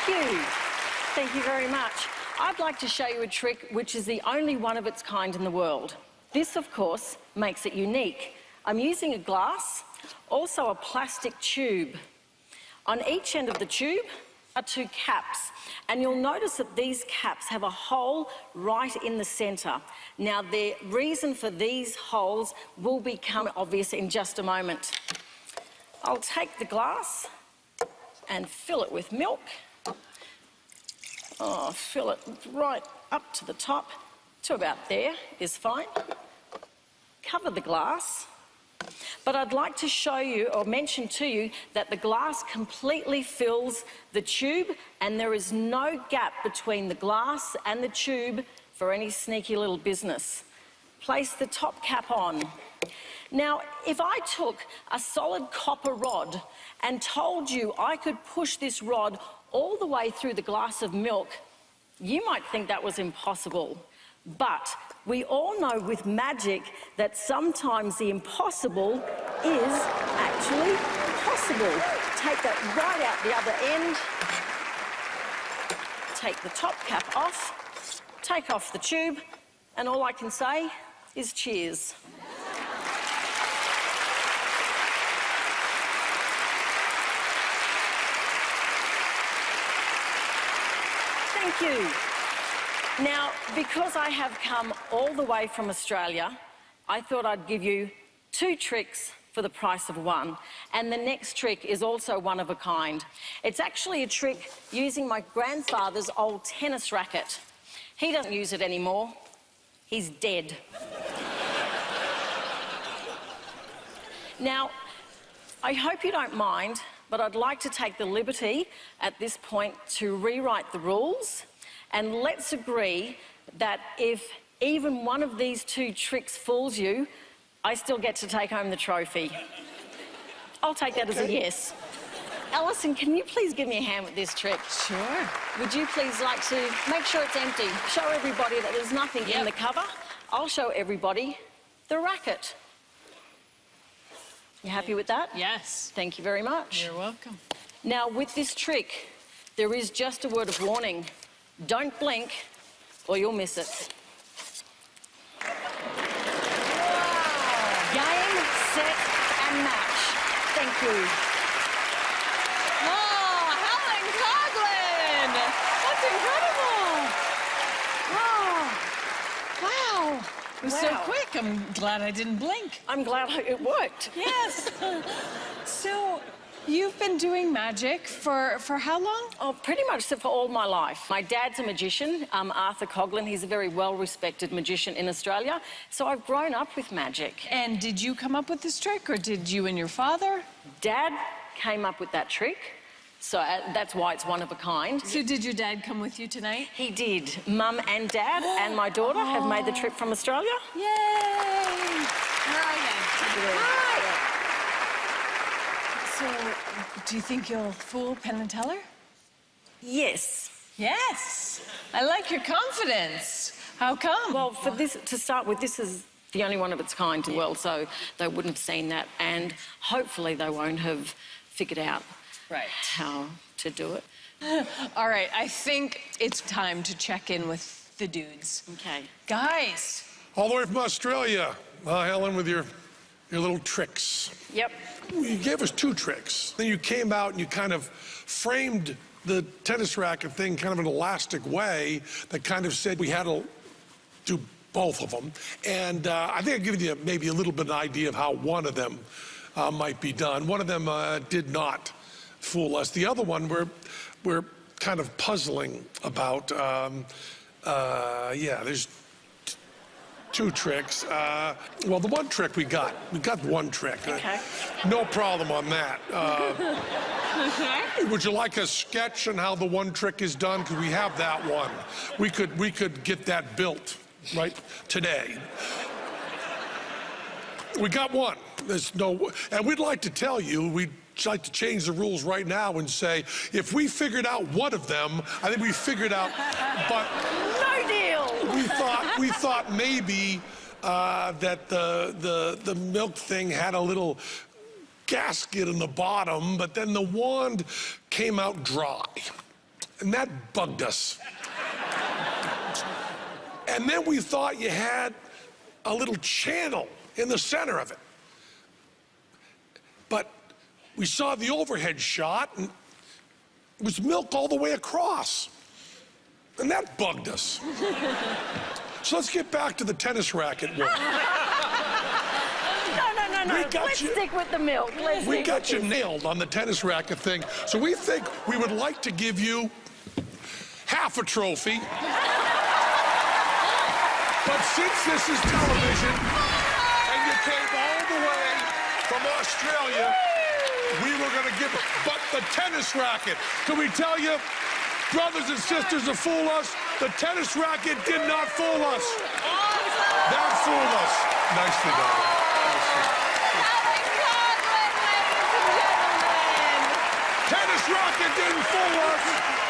Thank you. Thank you very much. I'd like to show you a trick which is the only one of its kind in the world. This, of course, makes it unique. I'm using a glass, also a plastic tube. On each end of the tube are two caps, and you'll notice that these caps have a hole right in the centre. Now, the reason for these holes will become obvious in just a moment. I'll take the glass and fill it with milk. Oh, fill it right up to the top, to about there is fine. Cover the glass. But I'd like to show you or mention to you that the glass completely fills the tube and there is no gap between the glass and the tube for any sneaky little business. Place the top cap on. Now, if I took a solid copper rod and told you I could push this rod all the way through the glass of milk, you might think that was impossible. But we all know with magic that sometimes the impossible is actually possible. Take that right out the other end. Take the top cap off. Take off the tube. And all I can say is cheers. Thank you. Now, because I have come all the way from Australia, I thought I'd give you two tricks for the price of one. And the next trick is also one of a kind. It's actually a trick using my grandfather's old tennis racket. He doesn't use it anymore. He's dead. Now, I hope you don't mind, but I'd like to take the liberty at this point to rewrite the rules. And let's agree that if even one of these two tricks fools you, I still get to take home the trophy. I'll take that as a yes. Alison, can you please give me a hand with this trick? Sure. Would you please like to make sure it's empty? Show everybody that there's nothing in the cover. I'll show everybody the racket. You happy with that? Yes. Thank you very much. You're welcome. Now, with this trick, there is just a word of warning. Don't blink, or you'll miss it. Wow. Game, set, and match. Thank you. Oh, Helen Coghlan! That's incredible! Wow. It was so quick. I'm glad I didn't blink. I'm glad it worked. Yes. So, you've been doing magic for how long? Oh, pretty much for all my life. My dad's a magician, Arthur Coghlan. He's a very well-respected magician in Australia. So I've grown up with magic. And did you come up with this trick, or did you and your father? Dad came up with that trick, so that's why it's one of a kind. So did your dad come with you tonight? He did. Mum and Dad and my daughter have made the trip from Australia. Yay! Hi. So, do you think you'll fool Penn and Teller? Yes. Yes. I like your confidence. How come? Well, for this, to start with, this is the only one of its kind in the world, so they wouldn't have seen that, and hopefully they won't have figured out how to do it. All right, I think it's time to check in with the dudes. Okay. Guys. All the way from Australia, Helen, with your little tricks. Yep. You gave us two tricks. Then you came out and you kind of framed the tennis racket thing kind of in an elastic way that kind of said we had to do both of them. And I think I've given you maybe a little bit of an idea of how one of them might be done. One of them did not fool us. The other one we're kind of puzzling about. There's two tricks. Well, the one trick we got one trick. Okay. No problem on that. Would you like a sketch on how the one trick is done? Because we have that one. We could get that built right today. We got one. There's no, and we'd like to tell you, we'd like to change the rules right now and say, if we figured out one of them, I think we figured out, but no deal. We thought maybe that the milk thing had a little gasket in the bottom, but then the wand came out dry. And that bugged us. And then we thought you had a little channel in the center of it. But we saw the overhead shot, and it was milk all the way across. And that bugged us. So let's get back to the tennis racket one. No. Let's stick with the milk. We got you nailed on the tennis racket thing. So we think we would like to give you half a trophy. But since this is television and you came all the way from Australia, we were going to give it. But the tennis racket, can we tell you, brothers and sisters that fool us, the tennis racket did not fool us. Awesome. That fooled us. Nicely done. Helen Coghlan, ladies and gentlemen. Tennis racket didn't fool us.